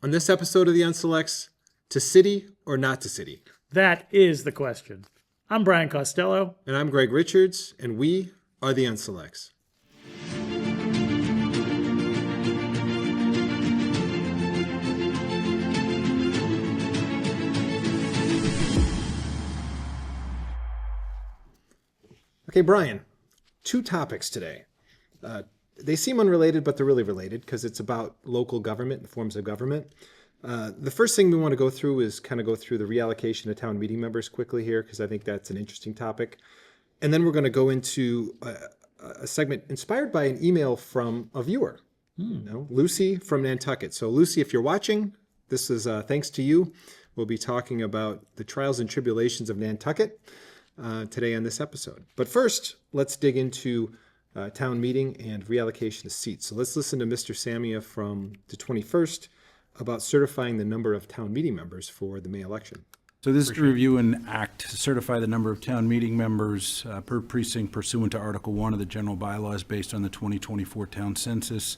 On this episode of the Unselects, to city or not to city? That is the question. I'm Brian Costello. And I'm Gregg Richards, and we are the Unselects. Okay, Brian, two topics today. They seem unrelated, but they're really related because it's about local government and forms of government. The first thing we want to go through is kind of go through the reallocation of town meeting members quickly here, because I think that's an interesting topic. And then we're going to go into a segment inspired by an email from a viewer, Lucy from Nantucket. So Lucy, if you're watching, this is thanks to you. We'll be talking about the trials and tribulations of Nantucket today on this episode. But first, let's dig into town meeting and reallocation of seats. So let's listen to Mr. Samia from the 21st about certifying the number of town meeting members for the May election. So this is to review an act to certify the number of town meeting members per precinct pursuant to Article 1 of the general bylaws based on the 2024 town census.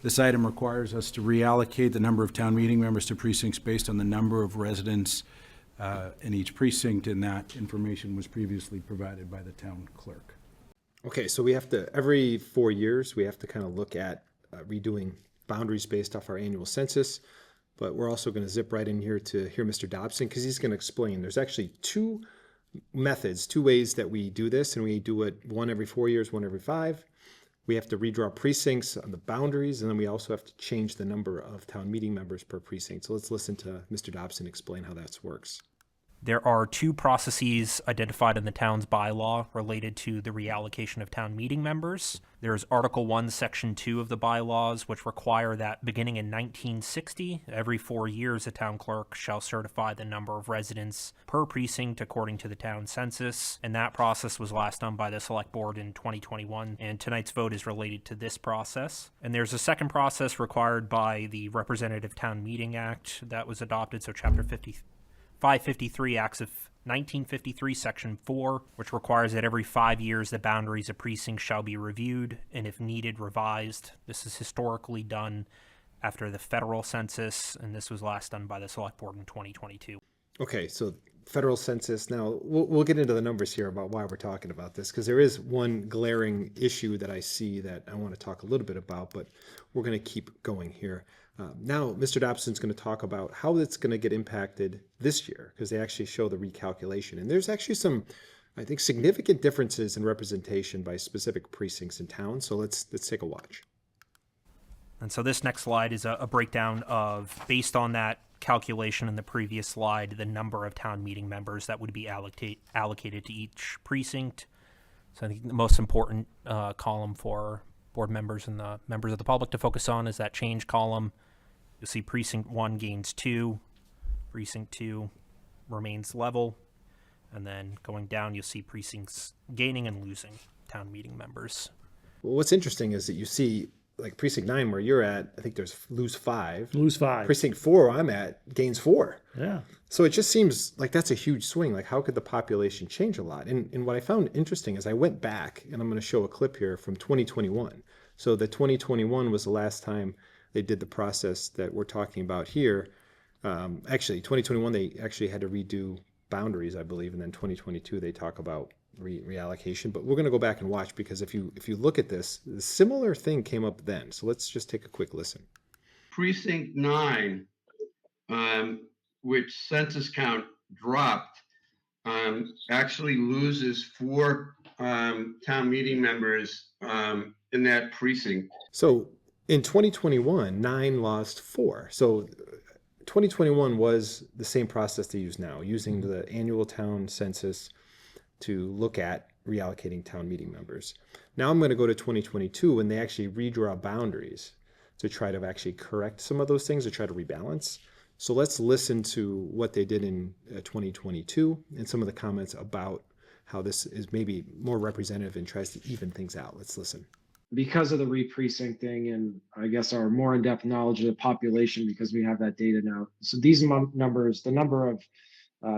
This item requires us to reallocate the number of town meeting members to precincts based on the number of residents in each precinct, and that information was previously provided by the town clerk. Okay, so we have to, every 4 years, we have to kind of look at redoing boundaries based off our annual census, but we're also going to zip right in here to hear Mr. Dobson, because he's going to explain. There's actually two methods, two ways that we do this, and we do it one every 4 years, one every 5. We have to redraw precincts on the boundaries, and then we also have to change the number of town meeting members per precinct. So let's listen to Mr. Dobson explain how that works. There are two processes identified in the town's bylaw related to the reallocation of town meeting members. There's Article 1, Section 2 of the bylaws, which require that beginning in 1960, every 4 years, a town clerk shall certify the number of residents per precinct according to the town census. And that process was last done by the Select Board in 2021, and tonight's vote is related to this process. And there's a second process required by the Representative Town Meeting Act that was adopted, so Chapter 553 Acts of 1953, Section 4, which requires that every 5 years the boundaries of precincts shall be reviewed and, if needed, revised. This is historically done after the federal census, and this was last done by the Select Board in 2022. Okay, so federal census. Now, we'll get into the numbers here about why we're talking about this, because there is one glaring issue that I see that I want to talk a little bit about, but we're going to keep going here. Now, Mr. Dobson's going to talk about how it's going to get impacted this year, because they actually show the recalculation. And there's actually some, I think, significant differences in representation by specific precincts in town. So let's take a watch. And so this next slide is a breakdown of, based on that calculation in the previous slide, the number of town meeting members that would be allocated to each precinct. So I think the most important column for board members and the members of the public to focus on is that change column. You'll see precinct 1 gains 2, precinct 2 remains level, and then going down you'll see precincts gaining and losing town meeting members. Well, what's interesting is that you see, like precinct 9 where you're at, I think there's lose 5. Lose 5. Precinct 4 I'm at gains 4. Yeah. So it just seems like that's a huge swing. Like, how could the population change a lot? And what I found interesting is I went back, and I'm going to show a clip here from 2021. So the 2021 was the last time they did the process that we're talking about here. Actually, 2021, they actually had to redo boundaries, I believe. And then 2022, they talk about reallocation. But we're going to go back and watch, because if you look at this, a similar thing came up then. So let's just take a quick listen. Precinct 9, which census count dropped, actually loses 4 town meeting members in that precinct. So in 2021, 9 lost 4. So 2021 was the same process they use now, using the annual town census to look at reallocating town meeting members. Now I'm going to go to 2022, and they actually redraw boundaries to try to actually correct some of those things, or try to rebalance. So let's listen to what they did in 2022 and some of the comments about how this is maybe more representative and tries to even things out. Let's listen. Because of the re-precincting and I guess our more in-depth knowledge of the population, because we have that data now. So these numbers, the number of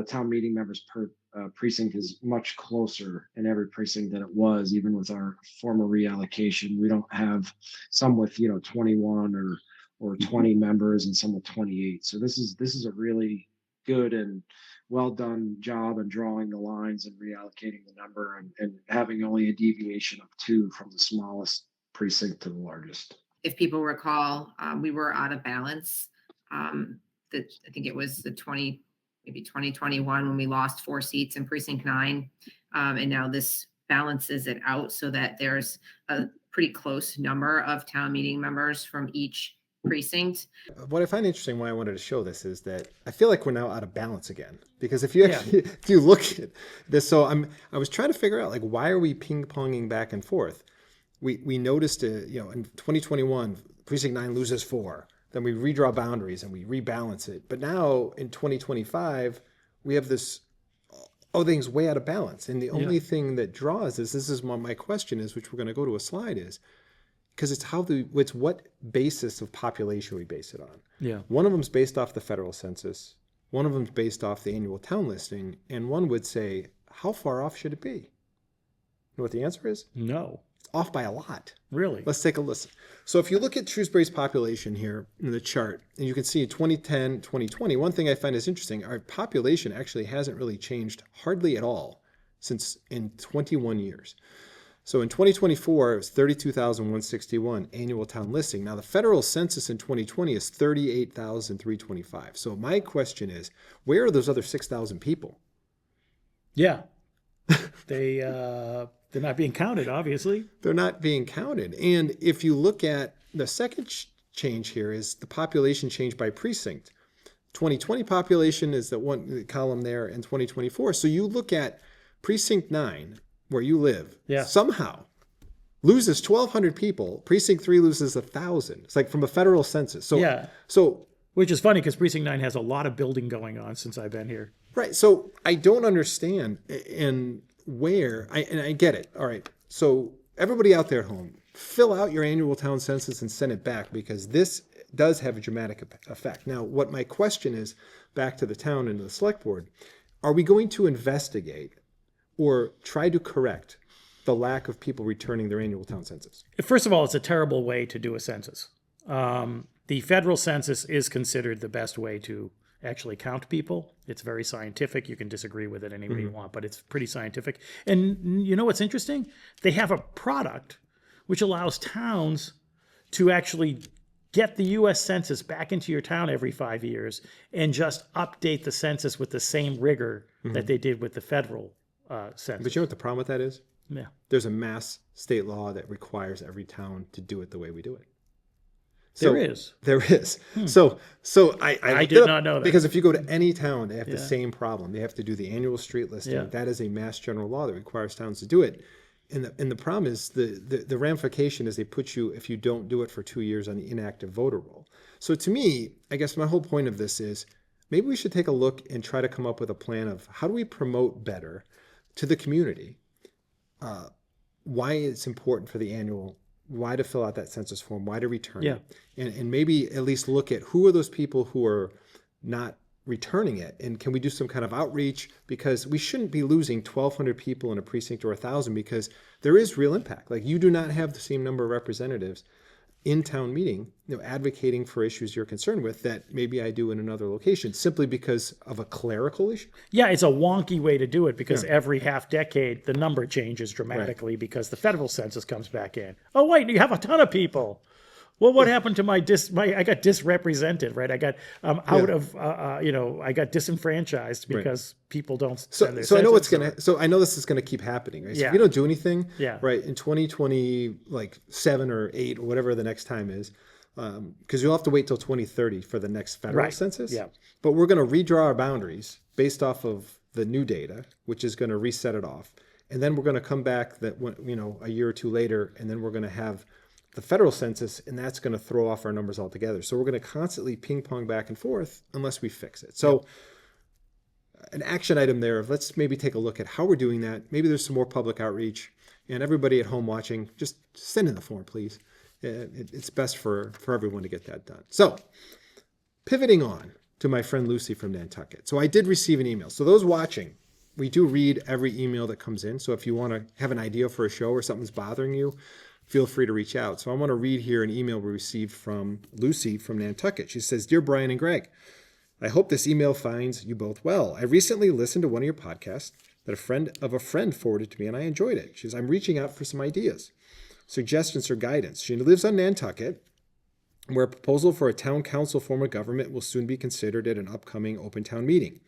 town meeting members per precinct is much closer in every precinct than it was, even with our former reallocation. We don't have some with, 21 or or 20 members and some with 28. So this is a really good and well done job in drawing the lines and reallocating the number and having only a deviation of 2 from the smallest precinct to the largest. If people recall, we were out of balance. I think it was maybe 2021 when we lost 4 seats in precinct 9. And now this balances it out so that there's a pretty close number of town meeting members from each precinct. What I find interesting, why I wanted to show this, is that I feel like we're now out of balance again. Because if you actually, if you look at this, so I was trying to figure out, like, why are we ping-ponging back and forth? We noticed, in 2021, precinct 9 loses 4. Then we redraw boundaries and we rebalance it. But now in 2025, we have this, things way out of balance. And the only thing that draws this is what my question is, which we're going to go to a slide, is because it's what basis of population we base it on. Yeah. One of them is based off the federal census. One of them is based off the annual town listing. And one would say, how far off should it be? You know what the answer is? No. It's off by a lot. Really? Let's take a listen. So if you look at Shrewsbury's population here in the chart, and you can see 2010, 2020, one thing I find is interesting, our population actually hasn't really changed hardly at all since in 21 years. So in 2024, it was 32,161 annual town listing. Now the federal census in 2020 is 38,325. So my question is, where are those other 6,000 people? Yeah. They're not being counted, obviously. They're not being counted. And if you look at the second change here is the population change by precinct. 2020 population is the column there in 2024. So you look at precinct 9, where you live, somehow loses 1,200 people. Precinct 3 loses 1,000. It's like from a federal census. So which is funny because precinct 9 has a lot of building going on since I've been here. Right. So I don't understand and I get it. All right. So everybody out there at home, fill out your annual town census and send it back, because this does have a dramatic effect. Now, what my question is, back to the town and to the select board, are we going to investigate or try to correct the lack of people returning their annual town census? First of all, it's a terrible way to do a census. The federal census is considered the best way to actually count people. It's very scientific. You can disagree with it any way you want, but it's pretty scientific. And you know what's interesting? They have a product which allows towns to actually get the U.S. Census back into your town every 5 years and just update the census with the same rigor that they did with the federal census. But you know what the problem with that is? Yeah. There's a mass state law that requires every town to do it the way we do it. There is. So I did not know that. Because if you go to any town, they have the same problem. They have to do the annual street listing. Yeah. That is a mass general law that requires towns to do it. And the problem is the ramification is they put you, if you don't do it for 2 years, on the inactive voter roll. So to me, I guess my whole point of this is maybe we should take a look and try to come up with a plan of how do we promote better to the community why it's important for the annual, why to fill out that census form, why to return it. And maybe at least look at who are those people who are not returning it, and can we do some kind of outreach, because we shouldn't be losing 1,200 people in a precinct or 1,000, because there is real impact. Like, you do not have the same number of representatives in town meeting, advocating for issues you're concerned with that maybe I do in another location, simply because of a clerical issue. Yeah, it's a wonky way to do it, because every half decade the number changes dramatically because the federal census comes back in. Oh wait, you have a ton of people. Well, what happened to my I got disrepresented, right? I got I got disenfranchised because people don't send their So I know what's census. so I know this is gonna keep happening, right? So if Yeah. you don't do anything, Yeah. right, in 2027 or 8 or whatever the next time is, because you'll have to wait till 2030 for the next federal Right. census. Yeah. But we're gonna redraw our boundaries based off of the new data, which is gonna reset it off. And then we're gonna come back a year or two later, and then we're gonna have the federal census, and that's going to throw off our numbers altogether. So we're going to constantly ping pong back and forth unless we fix it. So an action item there of let's maybe take a look at how we're doing that. Maybe there's some more public outreach, and everybody at home watching, just send in the form, please. It's best for everyone to get that done. So pivoting on to my friend Lucy from Nantucket. So I did receive an email. So those watching, we do read every email that comes in. So if you want to have an idea for a show or something's bothering you, feel free to reach out. So I want to read here an email we received from Lucy from Nantucket. She says, "Dear Brian and Gregg, I hope this email finds you both well. I recently listened to one of your podcasts that a friend forwarded to me, and I enjoyed it. She says, I'm reaching out for some ideas, suggestions, or guidance. She lives on Nantucket, where a proposal for a town council form of government will soon be considered at an upcoming open town meeting.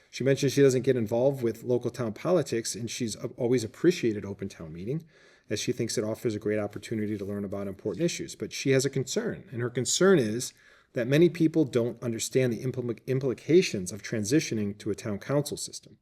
She mentioned she doesn't get involved with local town politics, and she's always appreciated open town meeting, as she thinks it offers a great opportunity to learn about important issues. But she has a concern, and her concern is that many people don't understand the implications of transitioning to a town council system,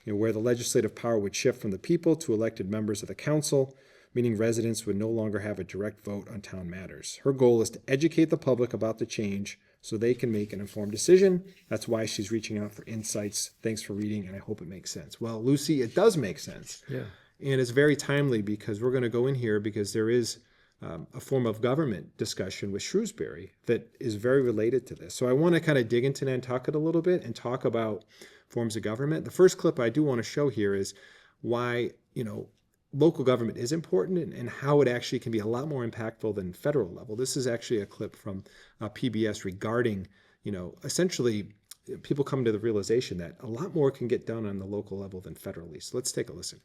where the legislative power would shift from the people to elected members of the council, meaning residents would no longer have a direct vote on town matters. Her goal is to educate the public about the change so they can make an informed decision. That's why she's reaching out for insights. Thanks for reading, and I hope it makes sense." Well, Lucy, it does make sense. Yeah. And it's very timely because we're going to go in here because there is a form of government discussion with Shrewsbury that is very related to this. So I want to kind of dig into Nantucket a little bit and talk about forms of government. The first clip I do want to show here is why, local government is important and how it actually can be a lot more impactful than federal level. This is actually a clip from PBS regarding, essentially people come to the realization that a lot more can get done on the local level than federally. So let's take a listen.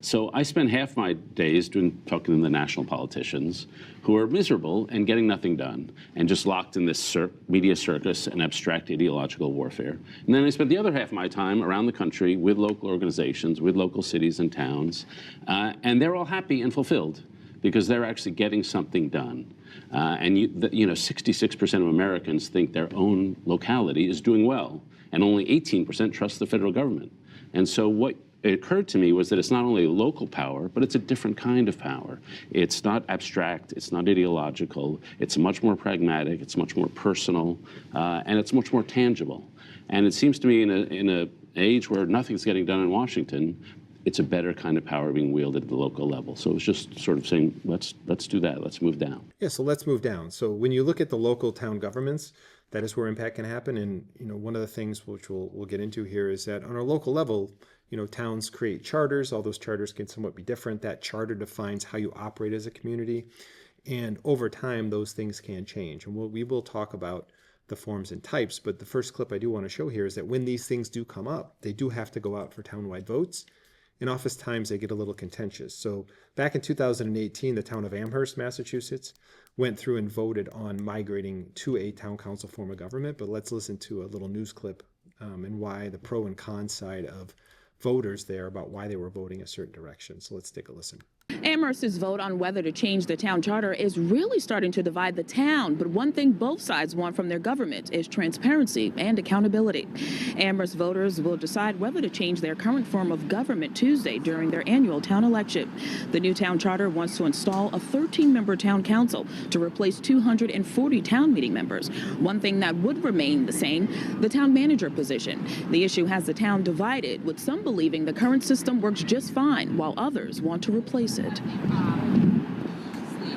So I spend half my days talking to the national politicians who are miserable and getting nothing done and just locked in this media circus and abstract ideological warfare. And then I spend the other half of my time around the country with local organizations, with local cities and towns, and they're all happy and fulfilled because they're actually getting something done. And 66% of Americans think their own locality is doing well, and only 18% trust the federal government. And so what it occurred to me was that it's not only local power, but it's a different kind of power. It's not abstract, it's not ideological, it's much more pragmatic, it's much more personal, and it's much more tangible. And it seems to me in an age where nothing's getting done in Washington, it's a better kind of power being wielded at the local level. So it's just sort of saying, let's do that, let's move down. Yeah, so let's move down. So when you look at the local town governments, that is where impact can happen. And one of the things which we'll get into here is that on a local level, towns create charters. All those charters can somewhat be different. That charter defines how you operate as a community. And over time, those things can change. And we will talk about the forms and types. But the first clip I do want to show here is that when these things do come up, they do have to go out for townwide votes. And oftentimes they get a little contentious. So back in 2018, the town of Amherst, Massachusetts, went through and voted on migrating to a town council form of government. But let's listen to a little news clip and why the pro and con side of voters there about why they were voting a certain direction. So let's take a listen. Amherst's vote on whether to change the town charter is really starting to divide the town, but one thing both sides want from their government is transparency and accountability. Amherst voters will decide whether to change their current form of government Tuesday during their annual town election. The new town charter wants to install a 13-member town council to replace 240 town meeting members. One thing that would remain the same, the town manager position. The issue has the town divided, with some believing the current system works just fine, while others want to replace it.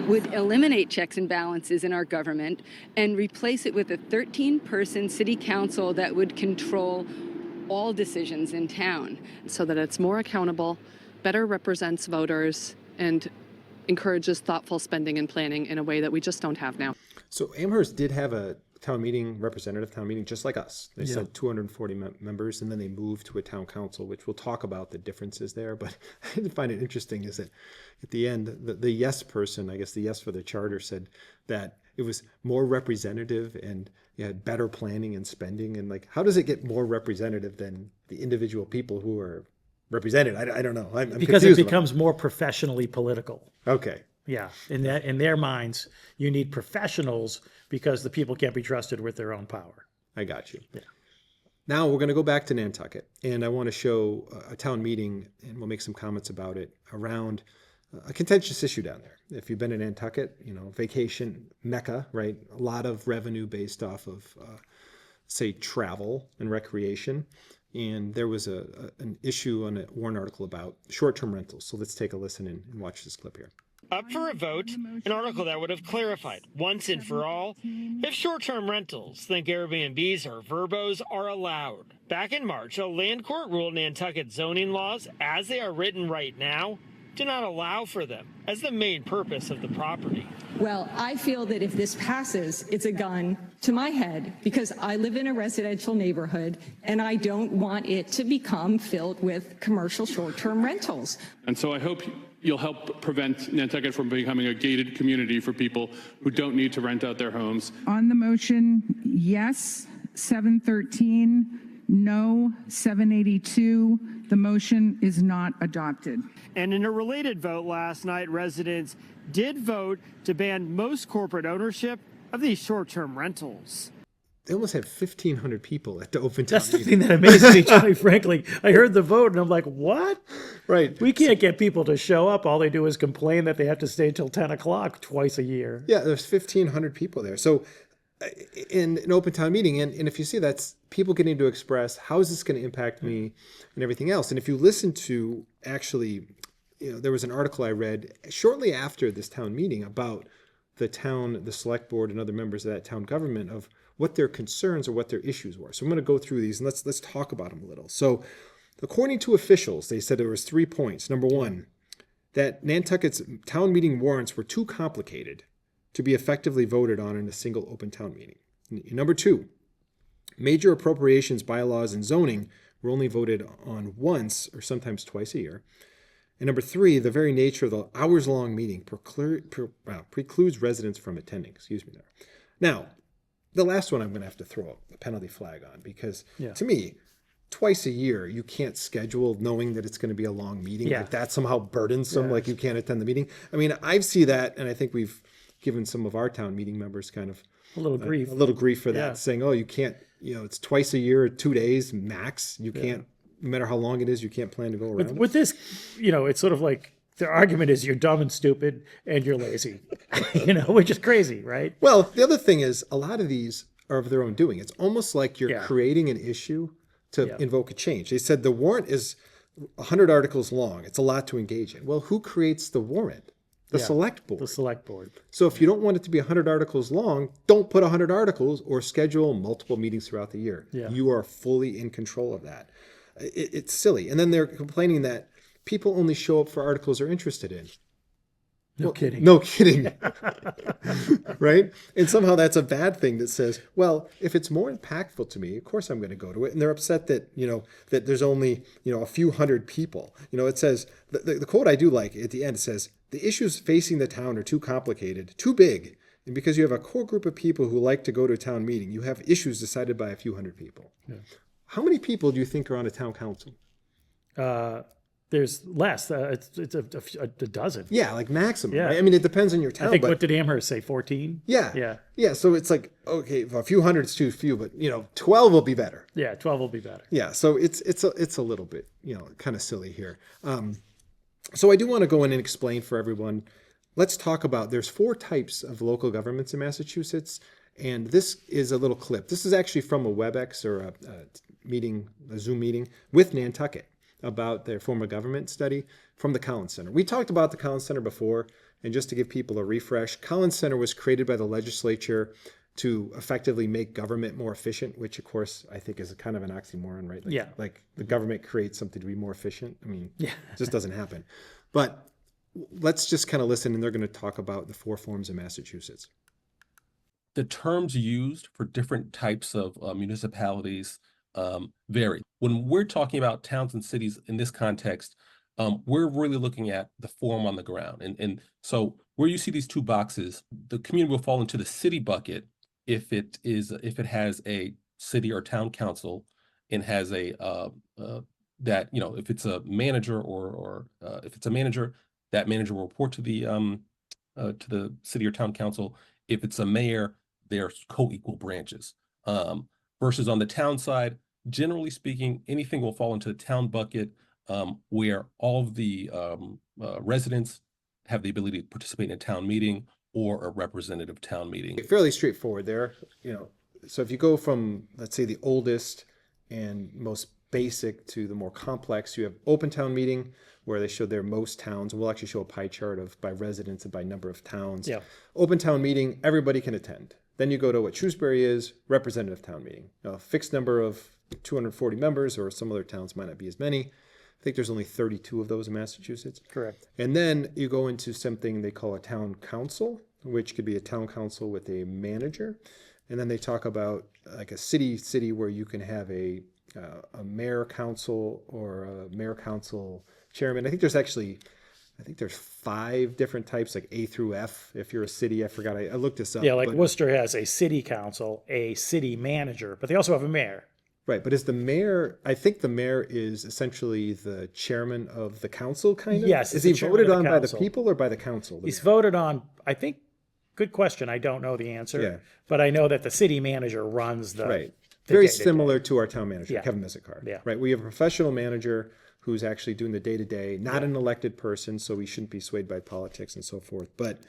Would eliminate checks and balances in our government and replace it with a 13-person city council that would control all decisions in town. So that it's more accountable, better represents voters, and encourages thoughtful spending and planning in a way that we just don't have now. So Amherst did have a representative town meeting, just like us. They said 240 members, and then they moved to a town council, which we'll talk about the differences there. But I did find it interesting is that at the end, the yes person, I guess the yes for the charter, said that it was more representative and you had better planning and spending. And how does it get more representative than the individual people who are represented? I don't know. I'm because it becomes more professionally political. Okay. Yeah, in their minds, you need professionals because the people can't be trusted with their own power. I got you. Yeah. Now we're going to go back to Nantucket, and I want to show a town meeting, and we'll make some comments about it around a contentious issue down there. If you've been to Nantucket, vacation mecca, right? A lot of revenue based off of, say, travel and recreation. And there was an issue on a Warren article about short-term rentals. So let's take a listen and watch this clip here. Up for a vote, an article that would have clarified once and for all if short-term rentals, think Airbnbs or Verbos, are allowed. Back in March, a land court ruled Nantucket zoning laws, as they are written right now, do not allow for them as the main purpose of the property. Well, I feel that if this passes, it's a gun to my head because I live in a residential neighborhood and I don't want it to become filled with commercial short-term rentals. And so I hope you'll help prevent Nantucket from becoming a gated community for people who don't need to rent out their homes. On the motion, yes, 713, no, 782. The motion is not adopted. And in a related vote last night, residents did vote to ban most corporate ownership of these short-term rentals. They almost had 1,500 people at the open town That's the meeting. thing that amazes me, Johnny, frankly. I heard the vote and I'm like, what? Right. We can't get people to show up. All they do is complain that they have to stay till 10 o'clock twice a year. Yeah, there's 1,500 people there. So in an open town meeting, and if you see that's people getting to express how is this going to impact me and everything else. And if you listen to actually, there was an article I read shortly after this town meeting about the town, the select board, and other members of that town government of what their concerns or what their issues were. So I'm going to go through these and let's talk about them a little. So according to officials, they said there was 3 points. Number one, that Nantucket's town meeting warrants were too complicated to be effectively voted on in a single open town meeting. Number two, major appropriations, bylaws, and zoning were only voted on once or sometimes twice a year. And number three, the very nature of the hours-long meeting precludes residents from attending. Now, the last one I'm going to have to throw a penalty flag on because to me, twice a year, you can't schedule knowing that it's going to be a long meeting. Yeah. Like that's somehow burdensome, like you can't attend the meeting. I mean, I see that, and I think we've given some of our town meeting members kind of a little grief for that, saying, oh, you can't, it's twice a year, 2 days max. You can't, no matter how long it is, you can't plan to go around. With this, it's sort of like the argument is you're dumb and stupid and you're lazy, which is crazy, right? Well, the other thing is a lot of these are of their own doing. It's almost like you're creating an issue to invoke a change. They said the warrant is 100 articles long. It's a lot to engage in. Well, who creates the warrant? The select board. The select board. So if you don't want it to be 100 articles long, don't put 100 articles or schedule multiple meetings throughout the year. Yeah. You are fully in control of that. It's silly. And then they're complaining that people only show up for articles they're interested in. No kidding. No kidding. Right? And somehow that's a bad thing that says, well, if it's more impactful to me, of course I'm going to go to it. And they're upset that, that there's only, a few hundred people. It says, the quote I do like at the end, it says, the issues facing the town are too complicated, too big. And because you have a core group of people who like to go to a town meeting, you have issues decided by a few hundred people. Yeah. How many people do you think are on a town council? There's less. It's a dozen. Yeah, like maximum. Yeah. Right? I mean, it depends on your town. I think, what did Amherst say, 14? Yeah. Yeah, so it's like, okay, a few hundred's too few, but, 12 will be better. Yeah, 12 will be better. Yeah, so it's a little bit, kind of silly here. So I do want to go in and explain for everyone. Let's talk about, there's 4 types of local governments in Massachusetts, and this is a little clip. This is actually from a WebEx or a Zoom meeting with Nantucket about their form of government study from the Collins Center. We talked about the Collins Center before, and just to give people a refresh, Collins Center was created by the legislature to effectively make government more efficient, which of course I think is a kind of an oxymoron, right? Like the government creates something to be more efficient. I mean, it just doesn't happen. But let's just kind of listen, and they're going to talk about the 4 forms of Massachusetts. The terms used for different types of municipalities vary. When we're talking about towns and cities in this context, we're really looking at the form on the ground. And so where you see these 2 boxes, the community will fall into the city bucket if it has a city or town council and has a that, if it's a manager or if it's a manager, that manager will report to the city or town council. If it's a mayor, they're co-equal branches. Versus on the town side, generally speaking, anything will fall into the town bucket where all of the residents have the ability to participate in a town meeting or a representative town meeting. Fairly straightforward there. So if you go from, let's say, the oldest and most basic to the more complex, you have open town meeting where they show their most towns. We'll actually show a pie chart of by residents and by number of towns. Yeah. Open town meeting, everybody can attend. Then you go to what Shrewsbury is, representative town meeting. A fixed number of 240 members, or some other towns might not be as many. I think there's only 32 of those in Massachusetts. Correct. And then you go into something they call a town council, which could be a town council with a manager. And then they talk about like a city where you can have a mayor council or a mayor council chairman. I think there's 5 different types, like A through F. If you're a city, I forgot. I looked this up. Yeah, like Worcester has a city council, a city manager, but they also have a mayor. Right, but is the mayor, I think the mayor is essentially the chairman of the council, kind of? Yes. Is he voted on by the people or by the council? He's voted on, I think, good question. I don't know the answer. Yeah. But I know that the city manager runs the. Right. the Very day-to-day. similar to our town manager, Yeah. Kevin Mizikar. Yeah. Right, we have a professional manager who's actually doing the day-to-day, not an elected person, so we shouldn't be swayed by politics and so forth. But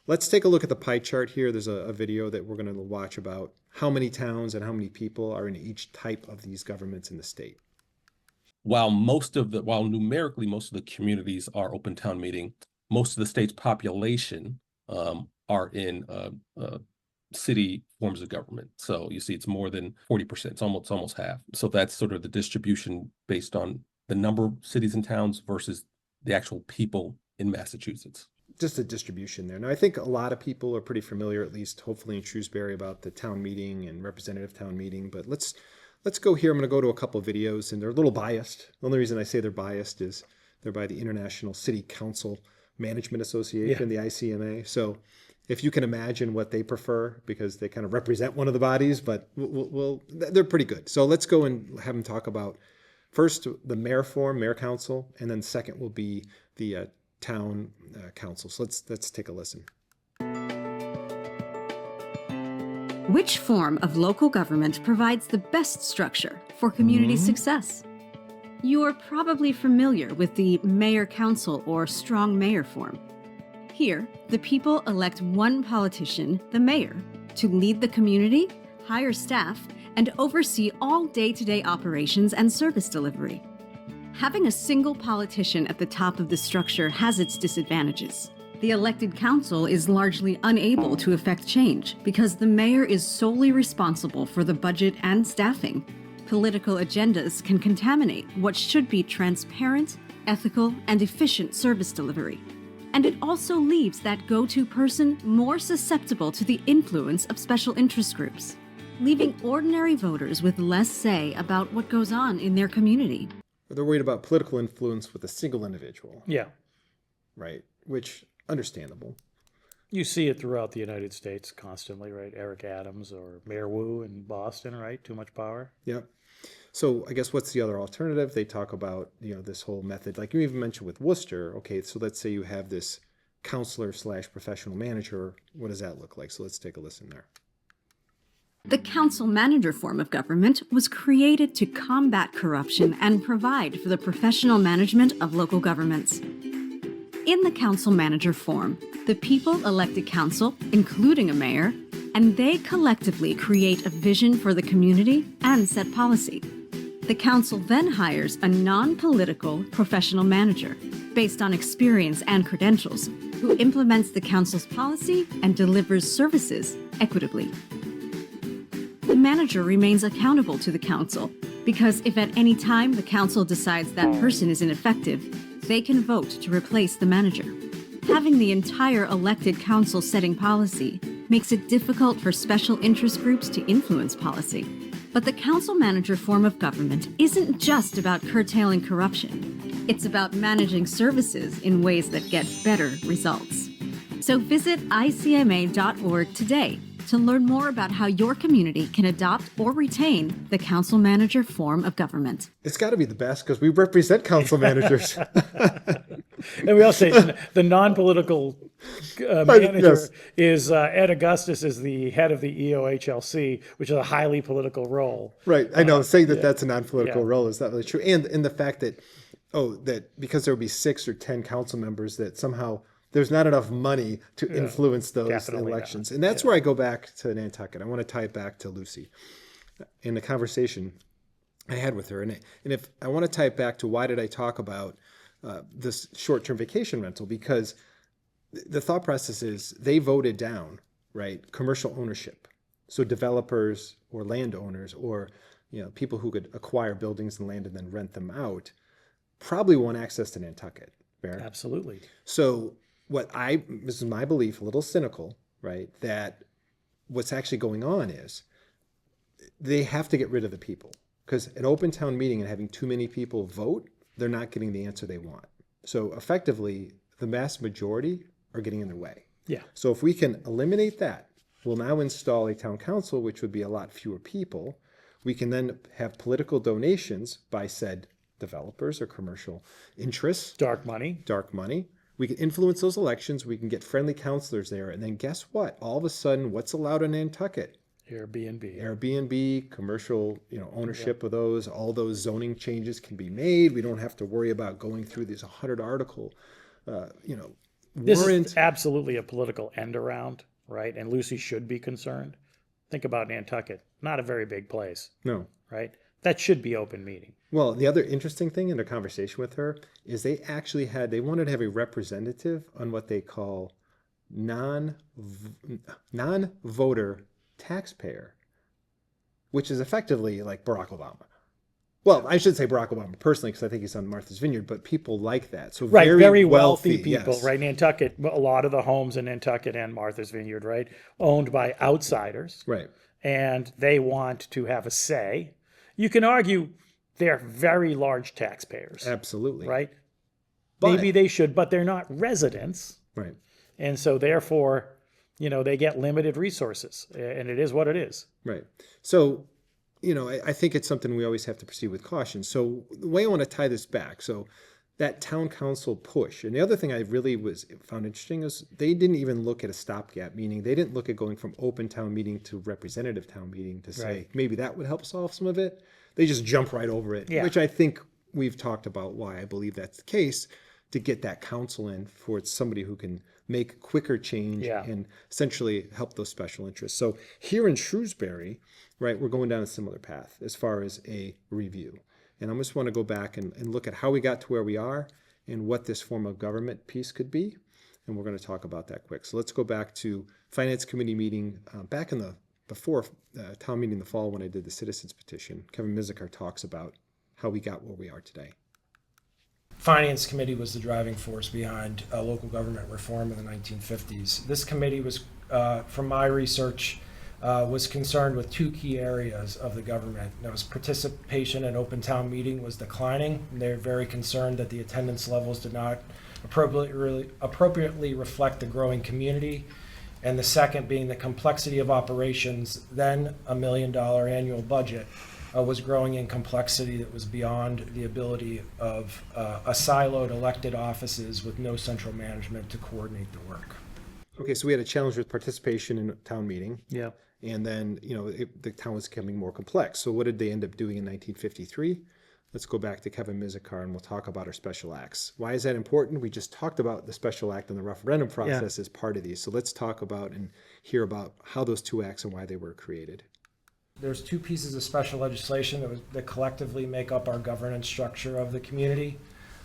let's take a look at the pie chart here. There's a video that we're going to watch about how many towns and how many people are in each type of these governments in the state. While numerically most of the communities are open town meeting, most of the state's population are in city forms of government. So you see it's more than 40%. It's almost half. So that's sort of the distribution based on the number of cities and towns versus the actual people in Massachusetts. Just a distribution there. Now, I think a lot of people are pretty familiar, at least hopefully in Shrewsbury, about the town meeting and representative town meeting. But let's go here. I'm going to go to a couple of videos, and they're a little biased. The only reason I say they're biased is they're by the International City Council Management Association, the ICMA. So if you can imagine what they prefer, because they kind of represent one of the bodies, but they're pretty good. So let's go and have them talk about first the mayor form, mayor council, and then second will be the town council. So let's take a listen. Which form of local government provides the best structure for community success? You're probably familiar with the mayor-council or strong mayor form. Here, the people elect one politician, the mayor, to lead the community, hire staff, and oversee all day-to-day operations and service delivery. Having a single politician at the top of the structure has its disadvantages. The elected council is largely unable to effect change because the mayor is solely responsible for the budget and staffing. Political agendas can contaminate what should be transparent, ethical, and efficient service delivery. And it also leaves that go-to person more susceptible to the influence of special interest groups, leaving ordinary voters with less say about what goes on in their community. They're worried about political influence with a single individual. Yeah. Right, which, understandable. You see it throughout the United States constantly, right? Eric Adams or Mayor Wu in Boston, right? Too much power. Yep. So I guess what's the other alternative? They talk about, this whole method, like you even mentioned with Worcester. Okay, so let's say you have this counselor / professional manager. What does that look like? So let's take a listen there. The council manager form of government was created to combat corruption and provide for the professional management of local governments. In the council manager form, the people elect a council, including a mayor, and they collectively create a vision for the community and set policy. The council then hires a non-political professional manager based on experience and credentials who implements the council's policy and delivers services equitably. The manager remains accountable to the council because if at any time the council decides that person is ineffective, they can vote to replace the manager. Having the entire elected council setting policy makes it difficult for special interest groups to influence policy. But the council manager form of government isn't just about curtailing corruption. It's about managing services in ways that get better results. So visit icma.org today to learn more about how your community can adopt or retain the council manager form of government. It's got to be the best because we represent council managers. And we also say the non-political manager is Ed Augustus is the head of the EOHLC, which is a highly political role. Right. I know saying that that's a non-political role is not really true. And the fact that, that because there would be 6 or 10 council members that somehow there's not enough money to influence those elections. And that's where I go back to Nantucket. I want to tie it back to Lucy in the conversation I had with her. And if I want to tie it back to why did I talk about this short-term vacation rental? Because the thought process is they voted down, right, commercial ownership. So developers or landowners or people who could acquire buildings and land and then rent them out. probably want access to Nantucket. Fair? Absolutely. So this is my belief, a little cynical, right? That what's actually going on is they have to get rid of the people, because an open town meeting and having too many people vote, they're not getting the answer they want. So effectively, the vast majority are getting in their way. Yeah. So if we can eliminate that, we'll now install a town council, which would be a lot fewer people. We can then have political donations by said developers or commercial interests. Dark money. We can influence those elections. We can get friendly counselors there. And then guess what? All of a sudden, what's allowed in Nantucket? Airbnb, commercial, ownership of those. All those zoning changes can be made. We don't have to worry about going through these 100 article, This warrant. is absolutely a political end around, right? And Lucy should be concerned. Think about Nantucket. Not a very big place. No. Right? That should be open meeting. Well, the other interesting thing in a conversation with her is they wanted to have a representative on what they call non-voter taxpayer, which is effectively like Barack Obama. Well, I should say Barack Obama personally, because I think he's on Martha's Vineyard, but people like that. So right, very wealthy people, yes. right? Nantucket, a lot of the homes in Nantucket and Martha's Vineyard, right, owned by outsiders. Right. And they want to have a say. You can argue they're very large taxpayers. Absolutely. Right? Maybe they should, but they're not residents. Right. And so therefore, they get limited resources, and it is what it is. Right. So, I think it's something we always have to proceed with caution. So the way I want to tie this back, so that town council push, and the other thing I really found interesting is they didn't even look at a stopgap, meaning they didn't look at going from open town meeting to representative town meeting to say maybe that would help solve some of it. They just jump right over it, which I think we've talked about why I believe that's the case, to get that council in for somebody who can make quicker change and essentially help those special interests. So here in Shrewsbury, right, we're going down a similar path as far as a review. And I just want to go back and look at how we got to where we are and what this form of government piece could be. And we're going to talk about that quick. So let's go back to Finance Committee meeting back in before town meeting in the fall when I did the citizens petition. Kevin Mizikar talks about how we got where we are today. Finance Committee was the driving force behind local government reform in the 1950s. This committee was, from my research, was concerned with two key areas of the government. That was participation in open town meeting was declining. They're very concerned that the attendance levels did not appropriately reflect the growing community. And the second being the complexity of operations, then $1 million annual budget, was growing in complexity that was beyond the ability of a siloed elected offices with no central management to coordinate the work. Okay, so we had a challenge with participation in town meeting. Yeah. And then, the town was becoming more complex. So what did they end up doing in 1953? Let's go back to Kevin Mizikar and we'll talk about our special acts. Why is that important? We just talked about the special act and the referendum process as part of these. So let's talk about and hear about how those two acts and why they were created. There's two pieces of special legislation that collectively make up our governance structure of the community.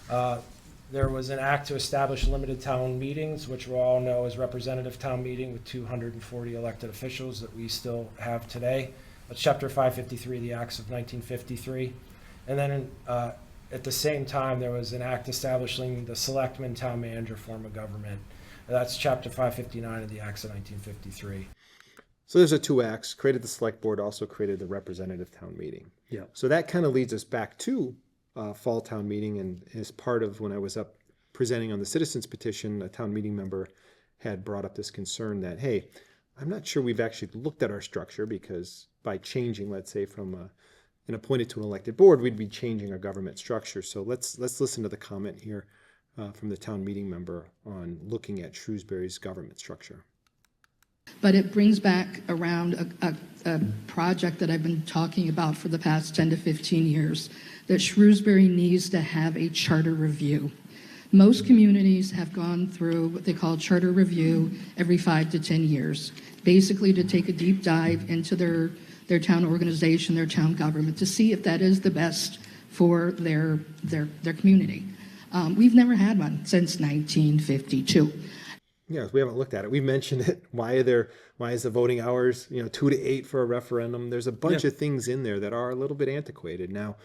There was an act to establish limited town meetings, which we all know is representative town meeting with 240 elected officials that we still have today. That's Chapter 553 of the Acts of 1953. And then at the same time, there was an act establishing the selectman town manager form of government. That's Chapter 559 of the Acts of 1953. So there's two acts, created the select board, also created the representative town meeting. Yeah. So that kind of leads us back to fall town meeting, and as part of when I was up presenting on the citizens petition, a town meeting member had brought up this concern that, hey, I'm not sure we've actually looked at our structure, because by changing, let's say, from an appointed to an elected board, we'd be changing our government structure. So let's listen to the comment here from the town meeting member on looking at Shrewsbury's government structure. But it brings back around a project that I've been talking about for the past 10 to 15 years, that Shrewsbury needs to have a charter review. Most communities have gone through what they call charter review every 5 to 10 years, basically to take a deep dive into their town organization, their town government, to see if that is the best for their community. We've never had one since 1952. Yes, we haven't looked at it. We mentioned it. Why is the voting hours, 2 to 8 for a referendum? There's a bunch of things in there that are a little bit antiquated. Now,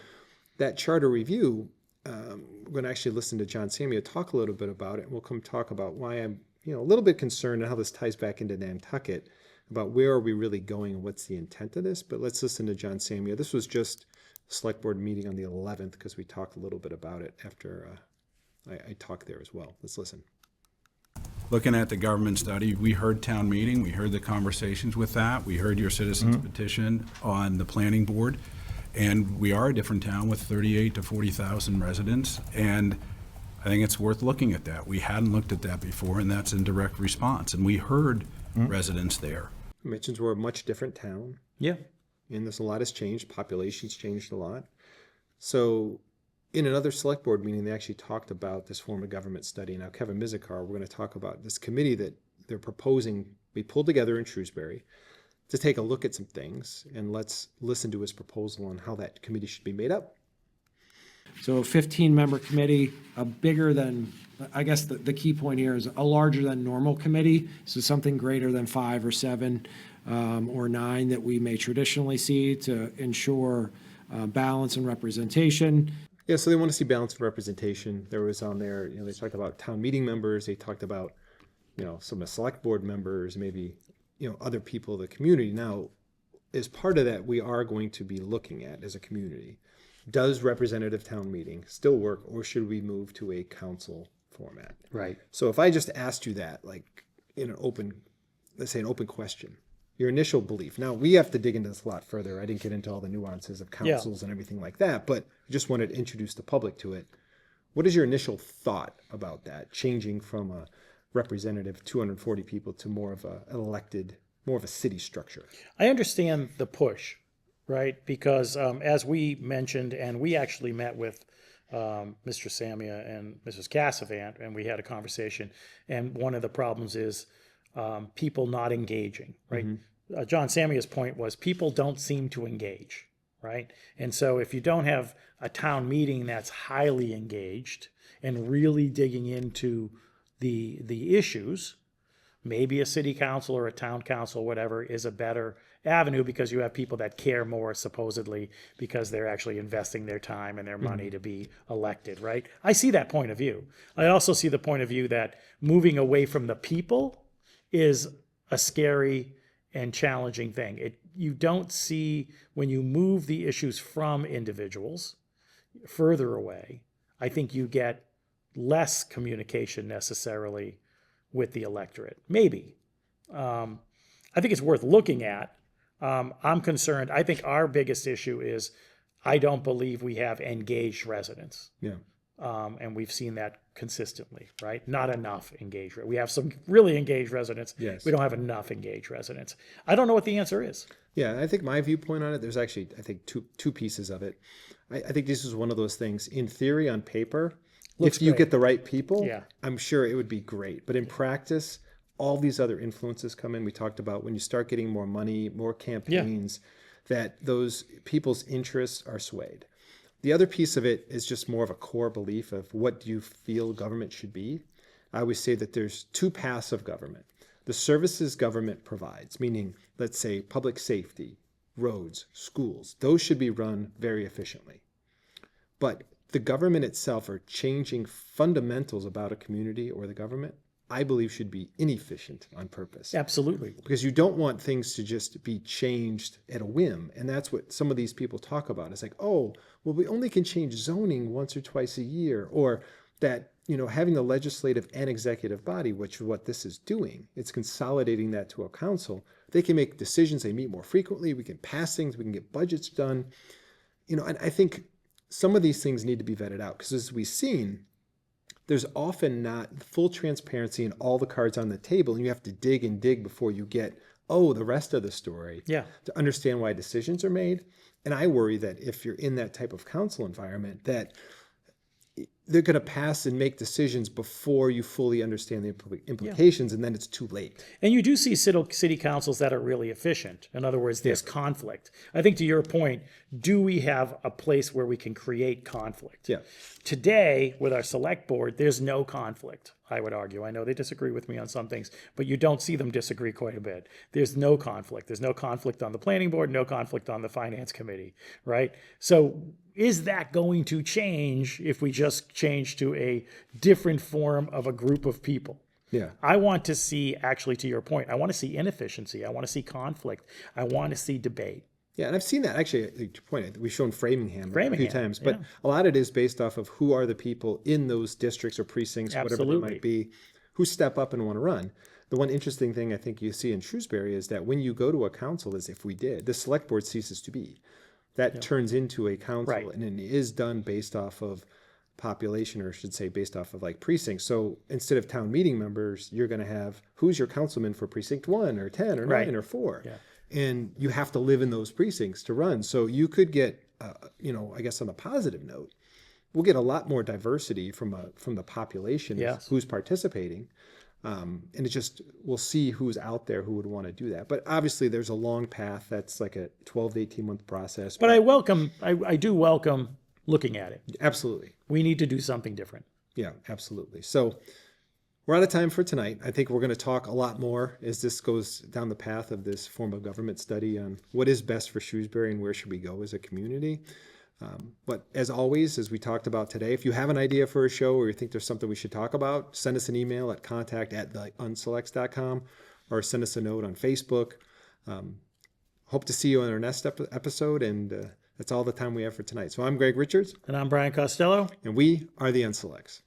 that charter review, we're going to actually listen to John Samia talk a little bit about it. And we'll come talk about why I'm, a little bit concerned and how this ties back into Nantucket, about where are we really going and what's the intent of this. But let's listen to John Samia. This was just a select board meeting on the 11th because we talked a little bit about it after I talked there as well. Let's listen. Looking at the government study, we heard town meeting, we heard the conversations with that, we heard your citizens petition on the planning board, and we are a different town with 38 to 40,000 residents, and I think it's worth looking at that. We hadn't looked at that before, and that's in direct response, and we heard residents there. I mentioned we're a much different town. Yeah. And there's a lot has changed, population's changed a lot. So in another select board meeting, they actually talked about this form of government study. Now, Kevin Mizikar, we're going to talk about this committee that they're proposing be pulled together in Shrewsbury to take a look at some things, and let's listen to his proposal on how that committee should be made up. So a 15-member committee, a bigger than, I guess the key point here is a larger than normal committee. So something greater than 5 or 7 or 9 that we may traditionally see to ensure balance and representation. Yeah, so they want to see balance and representation. There was on there, they talked about town meeting members. They talked about, some of the select board members, maybe, other people of the community. Now, as part of that, we are going to be looking at, as a community, does representative town meeting still work, or should we move to a council format? Right. So if I just asked you that, like in an open, let's say an open question, your initial belief. Now, we have to dig into this a lot further. I didn't get into all the nuances of councils and everything like that, but I just wanted to introduce the public to it. What is your initial thought about that, changing from a representative 240 people to more of an elected, more of a city structure? I understand the push, right? Because as we mentioned, and we actually met with Mr. Samia and Mrs. Cassavant, and we had a conversation, and one of the problems is people not engaging, right? John Samia's point was people don't seem to engage, right? And so if you don't have a town meeting that's highly engaged and really digging into the issues, maybe a city council or a town council, whatever, is a better avenue because you have people that care more, supposedly, because they're actually investing their time and their money to be elected, right? I see that point of view. I also see the point of view that moving away from the people is a scary and challenging thing. You don't see, when you move the issues from individuals further away, I think you get less communication necessarily with the electorate. Maybe. I think it's worth looking at. I'm concerned. I think our biggest issue is I don't believe we have engaged residents. Yeah. And we've seen that consistently, right? Not enough engaged. We have some really engaged residents. Yes. We don't have enough engaged residents. I don't know what the answer is. Yeah, I think my viewpoint on it, there's actually, I think, two pieces of it. I think this is one of those things, in theory, on paper, if you get the right people, I'm sure it would be great. But in practice, all these other influences come in. We talked about when you start getting more money, more campaigns, that those people's interests are swayed. The other piece of it is just more of a core belief of what do you feel government should be. I always say that there's two paths of government. The services government provides, meaning, let's say, public safety, roads, schools, those should be run very efficiently. But the government itself, or changing fundamentals about a community or the government, I believe should be inefficient on purpose. Absolutely. Because you don't want things to just be changed at a whim. And that's what some of these people talk about. It's like, oh, well, we only can change zoning once or twice a year. Or that, having a legislative and executive body, which is what this is doing, it's consolidating that to a council. They can make decisions. They meet more frequently. We can pass things. We can get budgets done. And I think some of these things need to be vetted out. Because as we've seen, there's often not full transparency and all the cards on the table, and you have to dig and dig before you get, the rest of the story to understand why decisions are made. And I worry that if you're in that type of council environment, that they're going to pass and make decisions before you fully understand the implications, and then it's too late. And you do see city councils that are really efficient. In other words, there's conflict. I think to your point, do we have a place where we can create conflict? Yeah. Today, with our select board, there's no conflict. I would argue. I know they disagree with me on some things, but you don't see them disagree quite a bit. There's no conflict. There's no conflict on the planning board, no conflict on the finance committee, right? So is that going to change if we just change to a different form of a group of people? Yeah. I want to see, actually, to your point, I want to see inefficiency. I want to see conflict. I want to see debate. Yeah, and I've seen that actually. To your point, we've shown Framingham a few times, but yeah. a lot of it is based off of who are the people in those districts or precincts, whatever they might be, who step up and want to run. The one interesting thing I think you see in Shrewsbury is that when you go to a council, as if we did, the select board ceases to be. That turns into a council, and it is done based off of population, or I should say based off of like precincts. So instead of town meeting members, you're going to have who's your councilman for precinct 1 or 10 or 9 or 4. Yeah. And you have to live in those precincts to run. So you could get, I guess on a positive note, we'll get a lot more diversity from the population of who's participating. And it just, we'll see who's out there who would want to do that. But obviously there's a long path. That's like a 12 to 18 month process. But I do welcome looking at it. Absolutely. We need to do something different. Yeah, absolutely. So we're out of time for tonight. I think we're going to talk a lot more as this goes down the path of this form of government study on what is best for Shrewsbury and where should we go as a community. But as always, as we talked about today, if you have an idea for a show or you think there's something we should talk about, send us an email at contact@unselects.com or send us a note on Facebook. Hope to see you on our next episode, and that's all the time we have for tonight. So I'm Gregg Richards. And I'm Brian Costello. And we are the Unselects.